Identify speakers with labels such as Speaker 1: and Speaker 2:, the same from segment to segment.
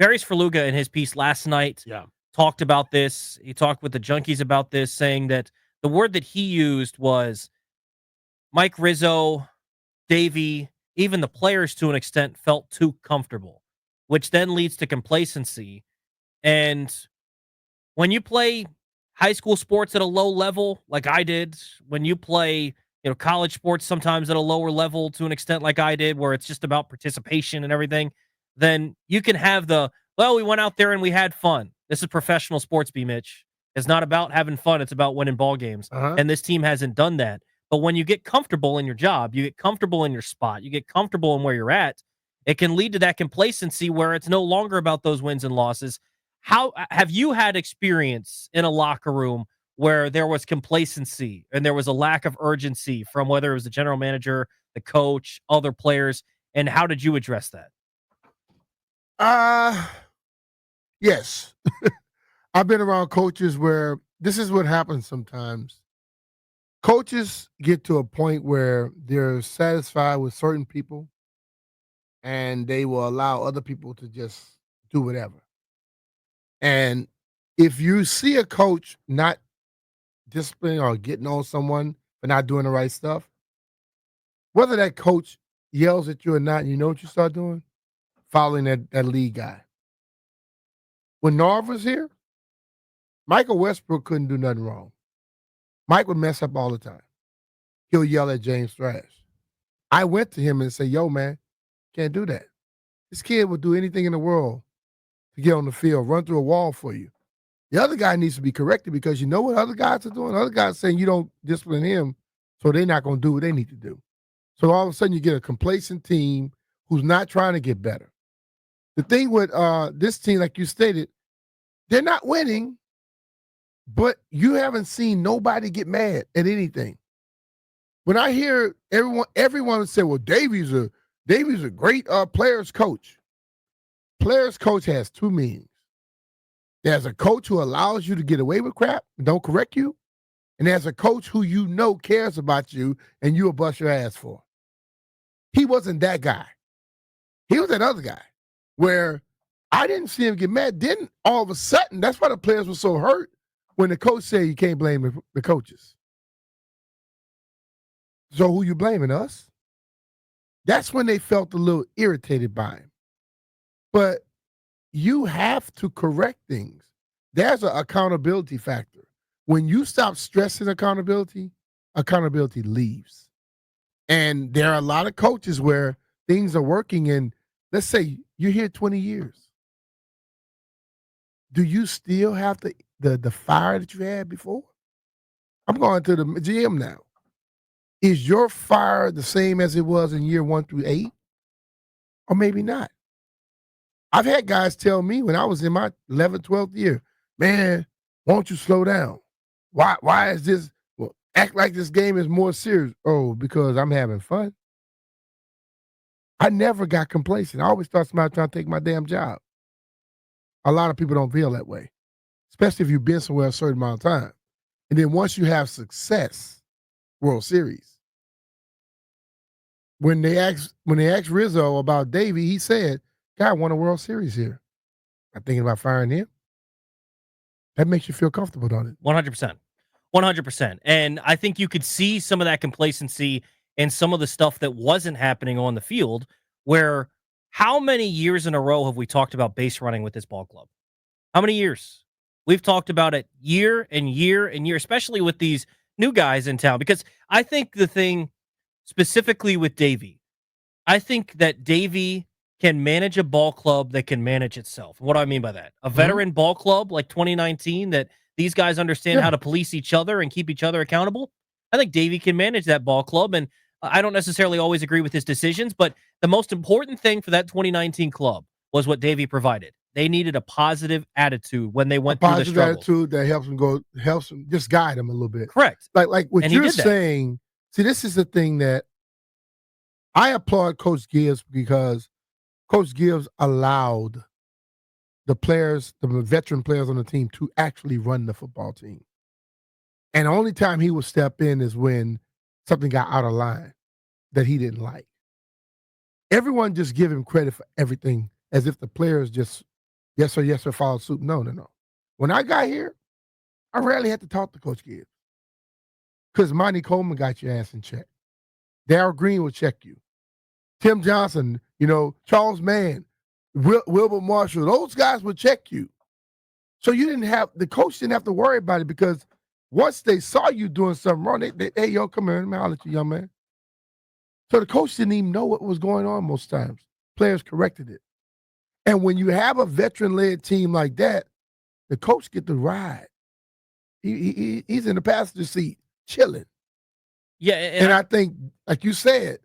Speaker 1: Paris Faluga in his piece last night talked about this. He talked with the Junkies about this, saying that the word that he used was Mike Rizzo, Davey, even the players to an extent felt too comfortable, which then leads to complacency. And when you play high school sports at a low level, like I did, when you play, college sports sometimes at a lower level to an extent like I did, where it's just about participation and everything, then you can have we went out there and we had fun. This is professional sports, BMitch. It's not about having fun. It's about winning ball games. And this team hasn't done that. But when you get comfortable in your job, you get comfortable in your spot, you get comfortable in where you're at, it can lead to that complacency where it's no longer about those wins and losses. How have you had experience in a locker room where there was complacency and there was a lack of urgency from whether it was the general manager, the coach, other players, and how did you address that?
Speaker 2: Yes. I've been around coaches where this is what happens sometimes. Coaches get to a point where they're satisfied with certain people and they will allow other people to just do whatever. And if you see a coach not disciplining or getting on someone for not doing the right stuff, whether that coach yells at you or not, you know what you start doing? Following that lead guy. When Norv was here, Michael Westbrook couldn't do nothing wrong. Mike would mess up all the time. He'll yell at James Thrash. I went to him and said, yo, man, can't do that. This kid will do anything in the world to get on the field, run through a wall for you. The other guy needs to be corrected because you know what other guys are doing? Other guys saying you don't discipline him, so they're not going to do what they need to do. So all of a sudden you get a complacent team who's not trying to get better. The thing with this team, like you stated, they're not winning, but you haven't seen nobody get mad at anything. When I hear everyone say, well, Davey's a great players coach. Players coach has two meanings. There's a coach who allows you to get away with crap and don't correct you. And there's a coach who you know cares about you and you'll bust your ass for. He wasn't that guy. He was that other guy where I didn't see him get mad. Then all of a sudden, that's why the players were so hurt when the coach said you can't blame the coaches. So who you blaming, us? That's when they felt a little irritated by him. But you have to correct things. There's an accountability factor. When you stop stressing accountability leaves. And there are a lot of coaches where things are working, and let's say you're here 20 years. Do you still have the fire that you had before? I'm going to the GM now. Is your fire the same as it was in year 1 through 8? Or maybe not. I've had guys tell me when I was in my 11th, 12th year, man, won't you slow down? Why is this? Well, act like this game is more serious. Oh, because I'm having fun. I never got complacent. I always thought somebody trying to take my damn job. A lot of people don't feel that way, especially if you've been somewhere a certain amount of time. And then once you have success, World Series. When they asked Rizzo about Davey, he said, "God won a World Series here. I'm thinking about firing him." That makes you feel comfortable, don't it?
Speaker 1: 100%. 100%. And I think you could see some of that complacency in some of the stuff that wasn't happening on the field, where how many years in a row have we talked about base running with this ball club? How many years? We've talked about it year and year and year, especially with these new guys in town, because I think the thing specifically with Davey, I think that Davey can manage a ball club that can manage itself. What do I mean by that? A veteran ball club like 2019 that these guys understand how to police each other and keep each other accountable. I think Davey can manage that ball club, and I don't necessarily always agree with his decisions, but the most important thing for that 2019 club was what Davey provided. They needed a positive attitude when they went through the struggle.
Speaker 2: Positive attitude that helps them, just guide them a little bit.
Speaker 1: Correct.
Speaker 2: Like what you're saying. See, this is the thing that I applaud Coach Gibbs, because Coach Gibbs allowed the players, the veteran players on the team, to actually run the football team. And the only time he would step in is when something got out of line that he didn't like. Everyone just give him credit for everything as if the players just Yes, sir, follow suit. No. When I got here, I rarely had to talk to Coach Gibbs because Monty Coleman got your ass in check. Darryl Green will check you. Tim Johnson, Charles Mann, Wilbur Marshall, those guys would check you. So the coach didn't have to worry about it because once they saw you doing something wrong, hey, yo, come here, let me holler at you, young man. So the coach didn't even know what was going on most times. Players corrected it. And when you have a veteran-led team like that, the coach get to ride. He's in the passenger seat, chilling.
Speaker 1: Yeah,
Speaker 2: and I think, like you said,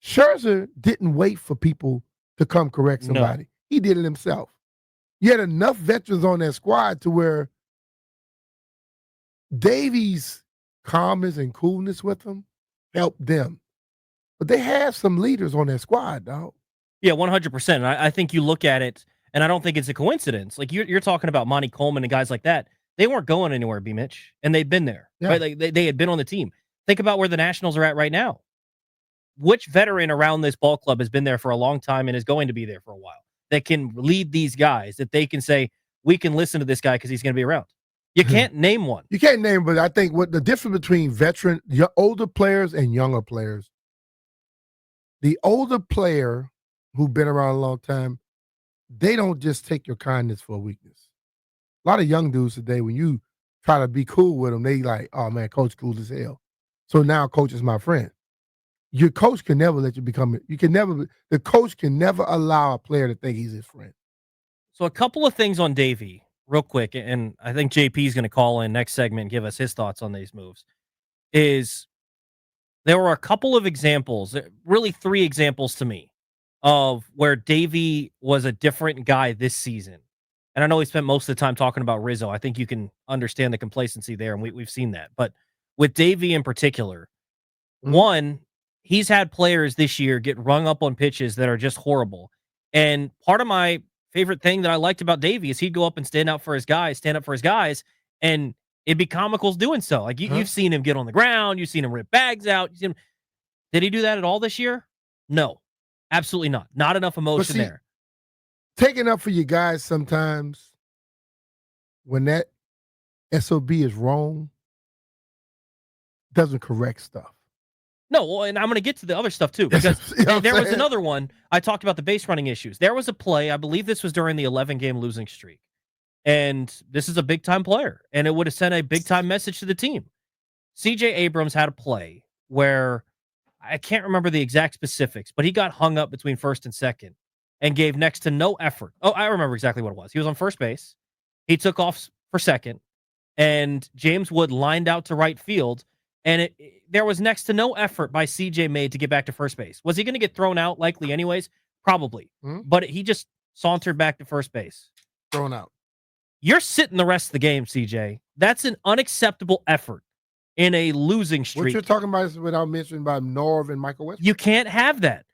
Speaker 2: Scherzer didn't wait for people to come correct somebody. No. He did it himself. You had enough veterans on that squad to where Davies' calmness and coolness with them helped them. But they have some leaders on that squad, dog.
Speaker 1: Yeah, 100%. I think you look at it, and I don't think it's a coincidence. Like, you're talking about Monty Coleman and guys like that. They weren't going anywhere, BMitch, and they've been there. Yeah. Right? Like, they had been on the team. Think about where the Nationals are at right now. Which veteran around this ball club has been there for a long time and is going to be there for a while that can lead these guys, that they can say, we can listen to this guy because he's going to be around? You can't name one.
Speaker 2: You can't name, but I think what the difference between older players and younger players, the older player who've been around a long time, they don't just take your kindness for a weakness. A lot of young dudes today, when you try to be cool with them, they like, oh man, coach cool as hell. So now coach is my friend. Your coach can never let you become it. The coach can never allow a player to think he's his friend.
Speaker 1: So a couple of things on Davey, real quick, and I think JP is going to call in next segment and give us his thoughts on these moves, is there were a couple of examples, really 3 examples to me, of where Davey was a different guy this season. And I know he spent most of the time talking about Rizzo. I think you can understand the complacency there, and we've seen that. But with Davey in particular, one, he's had players this year get rung up on pitches that are just horrible. And part of my favorite thing that I liked about Davey is he'd go up and stand up for his guys, and it'd be comicals doing so. Like, you've seen him get on the ground. You've seen him rip bags out. Did he do that at all this year? No, absolutely not. Not enough emotion there.
Speaker 2: Taking up for your guys sometimes when that SOB is wrong doesn't correct stuff.
Speaker 1: No, well, and I'm going to get to the other stuff too, because there was another one. I talked about the base running issues. There was a play, I believe this was during the 11-game losing streak, and this is a big-time player, and it would have sent a big-time message to the team. C.J. Abrams had a play where I can't remember the exact specifics, but he got hung up between first and second and gave next to no effort. Oh, I remember exactly what it was. He was on first base. He took off for second, and James Wood lined out to right field, and there was next to no effort by CJ made to get back to first base. Was he going to get thrown out likely anyways? Probably. But he just sauntered back to first base.
Speaker 2: Thrown out.
Speaker 1: You're sitting the rest of the game, CJ. That's an unacceptable effort in a losing streak.
Speaker 2: What you're talking about is what I mentioned about Norv and Michael West.
Speaker 1: You can't have that.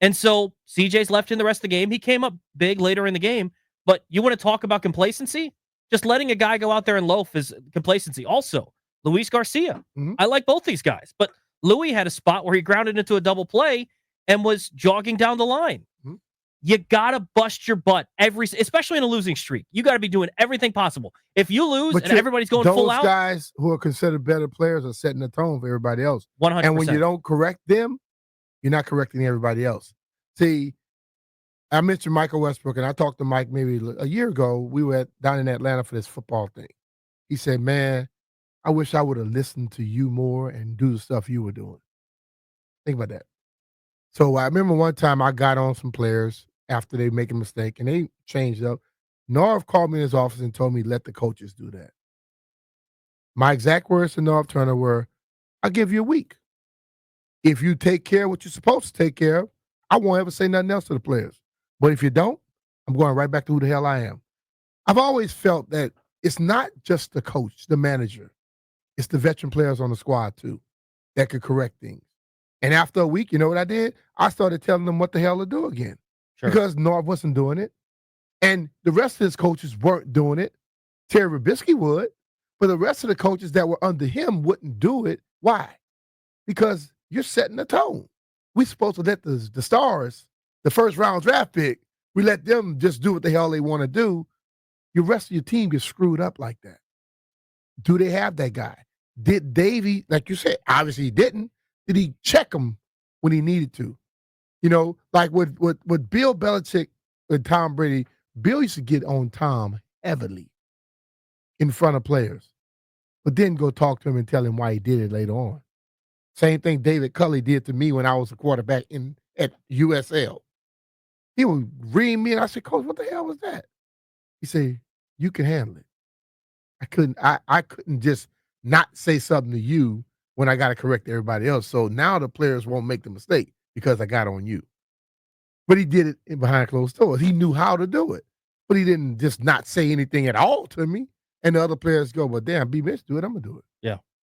Speaker 1: And so CJ's left in the rest of the game. He came up big later in the game. But you want to talk about complacency? Just letting a guy go out there and loaf is complacency. Also, Luis Garcia. I like both these guys. But Louis had a spot where he grounded into a double play and was jogging down the line. You got to bust your butt, especially in a losing streak. You got to be doing everything possible. If you lose and everybody's going full out.
Speaker 2: Those guys who are considered better players are setting the tone for everybody else.
Speaker 1: 100%.
Speaker 2: And when you don't correct them, you're not correcting everybody else. See, I mentioned Michael Westbrook, and I talked to Mike maybe a year ago. We were down in Atlanta for this football thing. He said, man, I wish I would have listened to you more and do the stuff you were doing. Think about that. So I remember one time I got on some players after they make a mistake, and they changed up. Norv called me in his office and told me, let the coaches do that. My exact words to Norv Turner were, I'll give you a week. If you take care of what you're supposed to take care of, I won't ever say nothing else to the players. But if you don't, I'm going right back to who the hell I am. I've always felt that it's not just the coach, the manager. It's the veteran players on the squad, too, that could correct things. And after a week, you know what I did? I started telling them what the hell to do again. Sure. Because Norv wasn't doing it. And the rest of his coaches weren't doing it. Terry Rubisky would. But the rest of the coaches that were under him wouldn't do it. Why? Because you're setting the tone. We're supposed to let the stars, the first round draft pick, we let them just do what the hell they want to do, your rest of your team gets screwed up like that. Do they have that guy? Did Davey, like you said, obviously he didn't. Did he check him when he needed to? You know, like with Bill Belichick and Tom Brady, Bill used to get on Tom heavily in front of players, but then go talk to him and tell him why he did it later on. Same thing David Culley did to me when I was a quarterback at USL. He would ream me, and I said, Coach, what the hell was that? He said, you can handle it. I couldn't just not say something to you when I got to correct everybody else. So now the players won't make the mistake because I got on you. But he did it behind closed doors. He knew how to do it. But he didn't just not say anything at all to me. And the other players go, well, damn, BMitch do it, I'm going to do it.